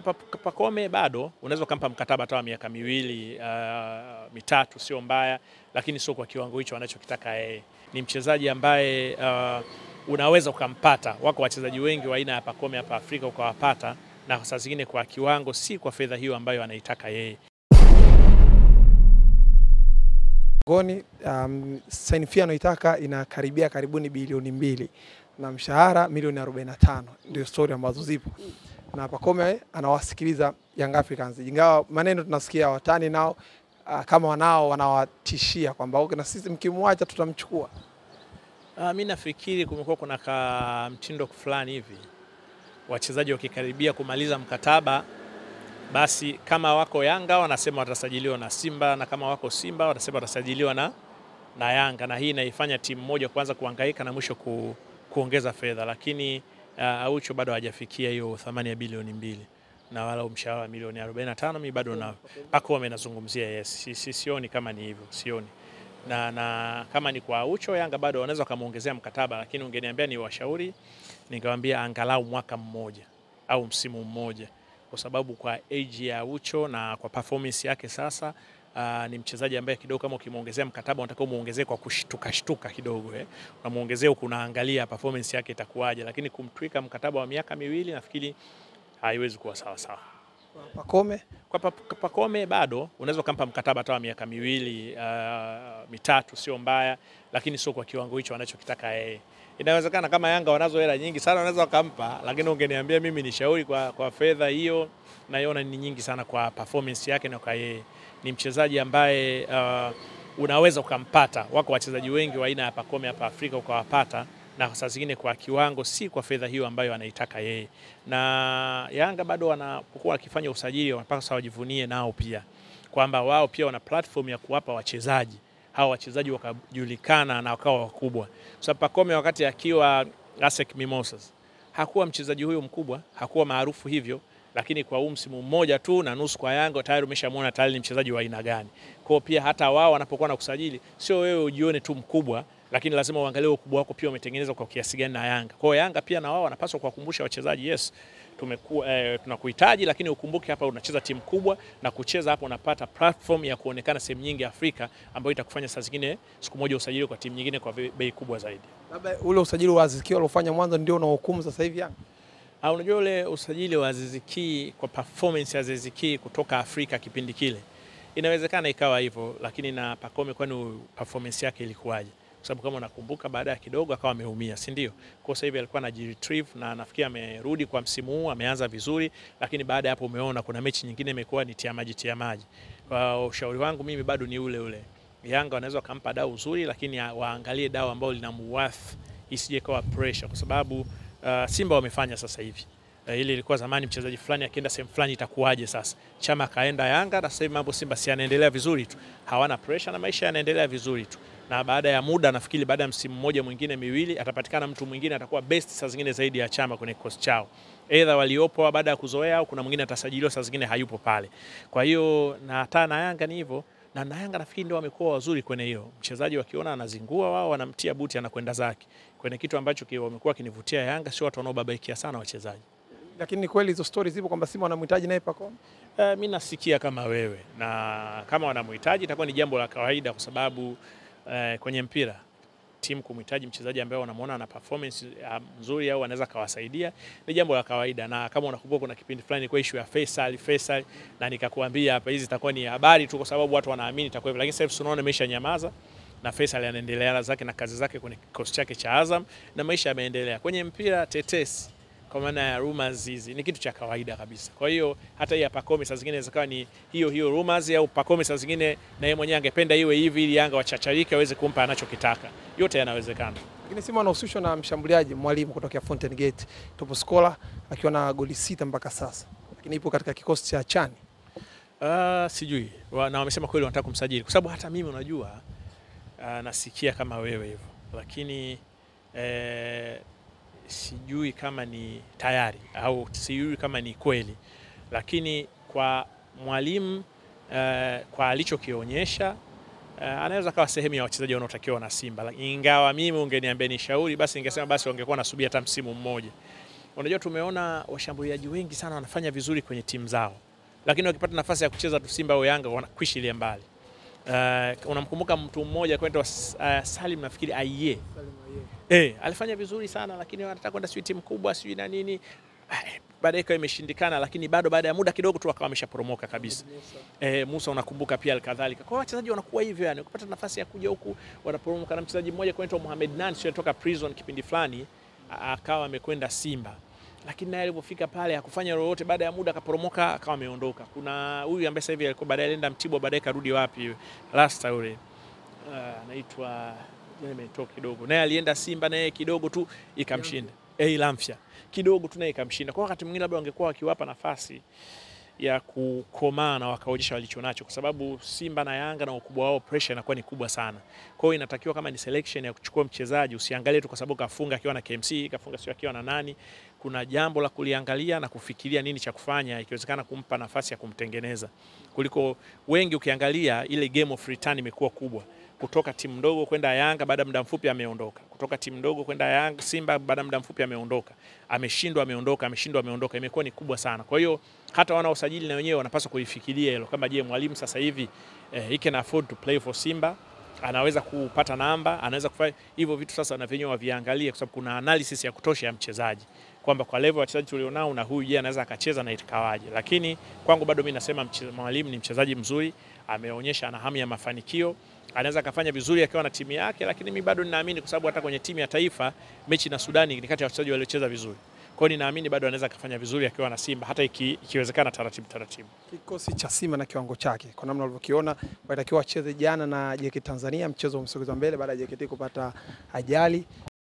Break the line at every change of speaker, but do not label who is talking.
Kwa Pacome bado unaweza kumpa mkataba hata wa miaka miwili mitatu, sio mbaya, lakini sio kwa kiwango hicho anachokitaka yeye. Ni mchezaji ambaye unaweza ukampata. Wako wachezaji wengi wa aina ya Pacome hapa Afrika ukawapata, na saa zingine kwa kiwango, si kwa fedha hiyo ambayo anaitaka yeye.
Goni sign fee anaitaka inakaribia karibuni bilioni 2 na mshahara milioni 45. Ndio story ambazo zipo. Na Pacome anawasikiliza Young Africans. Ingawa maneno tunasikia watani nao kama wanawatishia kwamba na sisi mkimwacha tutamchukua.
Mimi nafikiri kumekuwa kuna mtindo fulani hivi. Wachezaji wakikaribia kumaliza mkataba, basi kama wako Yanga wanasema watasajiliwa na Simba, na kama wako Simba wanasema watasajiliwa na Yanga, na hii inaifanya timu moja kuanza kuhangaika na mwisho kuongeza fedha. Lakini Aucho bado hajafikia hiyo thamani ya bilioni 2 na wala mshahara wa milioni 45. Mimi bado na Pacome nazungumzia, yes. Sioni kama ni hivyo, sioni. Na kama ni kwa Aucho, Yanga bado wanaweza kumuongezea mkataba, lakini ungeniambia ni washauri, ningewaambia angalau mwaka mmoja au msimu mmoja, kwa sababu kwa age ya Aucho na kwa performance yake sasa, ni mchezaji ambaye kidogo kama ukimuongezea mkataba unataka umuongezee kwa kushtuka kidogo, unamuongezea unaangalia performance yake itakuwaje, lakini kumtwika mkataba wa miaka miwili nafikiri haiwezi kuwa sawa sawa. Kwa Pacome bado unaweza kumpa mkataba hata wa miaka miwili mitatu, sio mbaya, lakini sio kwa kiwango hicho anachokitaka yeye. Inawezekana kama Yanga wanazo hela nyingi sana wanaweza wakampa, lakini ungeniambia mimi ni shauri kwa fedha hiyo naiona ni nyingi sana kwa performance yake na kwa yeye. Ni mchezaji ambaye unaweza ukampata. Wako wachezaji wengi wa aina ya Pacome hapa Afrika ukawapata, na saa zingine kwa kiwango, si kwa fedha hiyo ambayo anaitaka yeye. Na Yanga bado wanapokuwa wakifanya usajili wanapaswa wajivunie nao pia kwamba wao pia wana platform ya kuwapa wachezaji hao, wachezaji wakajulikana na wakawa wakubwa. So Pacome wakati akiwa ASEC Mimosas hakuwa mchezaji huyo mkubwa, hakuwa maarufu hivyo, lakini kwa msimu mmoja tu na nusu kwa Yanga tayari umeshamuona tayari ni mchezaji wa aina gani. Kwa pia hata wao wanapokuwa na kusajili, sio wewe ujione tu mkubwa, lakini lazima uangalie ukubwa wako pia umetengenezwa kwa kiasi gani na Yanga. Kwa hiyo Yanga pia na wao wanapaswa kuwakumbusha wachezaji, yes, tunakuhitaji, lakini ukumbuke hapa unacheza timu kubwa, na kucheza hapo unapata platform ya kuonekana sehemu nyingi Afrika, ambayo itakufanya saa zingine siku moja usajili kwa timu nyingine kwa bei kubwa zaidi.
Labda ule usajili wa Aziz Ki alofanya mwanzo ndio unaohukumu sasa hivi Yanga.
Unajua ule usajili wa Aziz Ki kwa performance ya Aziz Ki kutoka Afrika kipindi kile, inawezekana ikawa hivyo, lakini na Pacome kwani performance yake ilikuwaje? Kwa sababu kama unakumbuka baada ya kidogo akawa ameumia, si ndio? Kwa sasa hivi alikuwa anajiretrieve na nafikiri amerudi kwa msimu huu, ameanza vizuri, lakini baada ya hapo umeona kuna mechi nyingine imekuwa ni tia maji. Kwa ushauri wangu mimi bado ni ule. Yanga wanaweza kumpa dau nzuri, lakini waangalie dau ambao linamuworth, isije kwa pressure, kwa sababu Simba wamefanya sasa hivi. Ile ilikuwa zamani mchezaji fulani akienda sehemu fulani itakuwaje sasa. Chama kaenda Yanga na sasa mambo Simba si yanaendelea vizuri tu. Hawana pressure na maisha yanaendelea vizuri tu. Na baada ya muda nafikiri baada ya msimu mmoja mwingine miwili atapatikana mtu mwingine atakuwa best saa zingine zaidi ya Chama kwenye kikosi chao. Either waliopo baada ya kuzoea au kuna mwingine atasajiliwa saa zingine hayupo pale. Kwa hiyo na hata na Yanga ni hivyo, na Yanga nafikiri ndio wamekuwa wazuri kwenye hiyo. Mchezaji wakiona anazingua wao wanamtia buti anakwenda zake. Kwenye kitu ambacho wamekuwa kinivutia Yanga, sio watu wanaobabaikia sana wachezaji.
Lakini ni kweli hizo stories zipo kwamba Simba wanamhitaji naye Pacome?
Mimi nasikia kama wewe, na kama wanamhitaji itakuwa ni jambo la kawaida, kwa sababu kwenye mpira timu kumhitaji mchezaji ambaye wanamuona ana performance nzuri au anaweza kawasaidia ni jambo la kawaida. Na kama unakumbuka kuna kipindi fulani kwa issue ya Faisal, na nikakwambia hapa hizi itakuwa ni habari tu kwa sababu watu wanaamini itakuwa hivyo, lakini sasa tunaona maisha nyamaza na Faisal anaendelea zake na kazi zake kwenye kikosi chake cha Azam na maisha yameendelea. Kwenye mpira tetesi kwa maana ya rumors hizi ni kitu cha kawaida kabisa. Kwa hiyo hata hii ya Pacome saa zingine inaweza kuwa ni hiyo rumors, au Pacome saa zingine na yeye mwenyewe angependa iwe hivi ili Yanga wachacharike aweze kumpa anachokitaka. Yote yanawezekana.
Lakini Simba anahusishwa na mshambuliaji Mwalimu kutoka Fountain Gate, top scorer akiwa na goli 6 mpaka sasa. Lakini ipo katika kikosi cha Chani.
Sijui. Na wamesema kweli wanataka kumsajili. Kwa sababu hata mimi unajua nasikia kama wewe hivyo. Lakini sijui kama ni tayari au sijui kama ni kweli, lakini kwa Mwalimu kwa alichokionyesha anaweza kawa sehemu ya wachezaji wanaotakiwa na Simba. Ingawa mimi ungeniambia ni shauri, basi ningesema basi wangekuwa nasubiri hata msimu mmoja, Unajua tumeona washambuliaji wengi sana wanafanya vizuri kwenye timu zao, lakini wakipata nafasi ya kucheza tu Simba au Yanga wanakwishilia mbali. Unamkumbuka mtu mmoja kwenda Salim, nafikiri Aiye. Alifanya vizuri sana, lakini anataka kwenda sio timu kubwa sio na nini. Baadaye ikawa imeshindikana, lakini bado baada ya muda kidogo tu akawa ameshaporomoka kabisa. Musa unakumbuka pia alikadhalika. Kwa wachezaji wanakuwa hivyo, yani ukipata nafasi ya kuja huku wanaporomoka. Na mchezaji mmoja kwenda Mohamed Nani sio kutoka Prison kipindi fulani akawa amekwenda Simba, lakini naye alipofika pale hakufanya lolote, baada ya muda akaporomoka akawa ameondoka. Kuna huyu ambaye sasa hivi alikuwa baadaye alienda Mtibwa, baadaye karudi wapi Rasta yule anaitwa nimetoka kidogo, naye alienda Simba naye kidogo tu ikamshinda. Lamfia kidogo tu naye ikamshinda. Kwa wakati mwingine labda wangekuwa wakiwapa nafasi ya kukomaa na wakaonyesha walichonacho, kwa sababu Simba na Yanga na ukubwa wao pressure inakuwa ni kubwa sana. Kwa hiyo inatakiwa kama ni selection ya kuchukua mchezaji, usiangalie tu kwa sababu kafunga akiwa na KMC, kafunga sio akiwa na nani. Kuna jambo la kuliangalia na kufikiria nini cha kufanya, ikiwezekana kumpa nafasi ya kumtengeneza. Kuliko wengi ukiangalia ile game of return imekuwa kubwa. Kutoka timu ndogo kwenda Yanga baada ya muda mfupi ameondoka. Kutoka timu ndogo kwenda Yanga Simba baada ya muda mfupi ameondoka. Ameshindwa ameondoka. Imekuwa ni kubwa sana. Kwa hiyo hata wanaosajili na wenyewe wanapaswa kuifikiria hilo, kama je, mwalimu sasa hivi he can afford to play for Simba, anaweza kupata namba, anaweza kufanya hivyo vitu. Sasa na wenyewe waviangalie, kwa sababu kuna analysis ya kutosha ya mchezaji, kwamba kwa level ya wachezaji tulionao na huyu je anaweza akacheza na itakawaje. Lakini kwangu bado mimi nasema mwalimu ni mchezaji mzuri, ameonyesha ana hamu ya mafanikio, anaweza kufanya vizuri akiwa na timu yake. Lakini mimi bado ninaamini, kwa sababu hata kwenye timu ya taifa mechi na Sudani ni kati ya wachezaji waliocheza vizuri. Kwa hiyo ninaamini bado anaweza kufanya vizuri akiwa na Simba, hata ikiwezekana taratibu.
Kikosi cha Simba na kiwango chake kwa namna ulivyokiona, walitakiwa wacheze jana na JKT Tanzania, mchezo umesogezwa mbele baada ya JKT kupata ajali.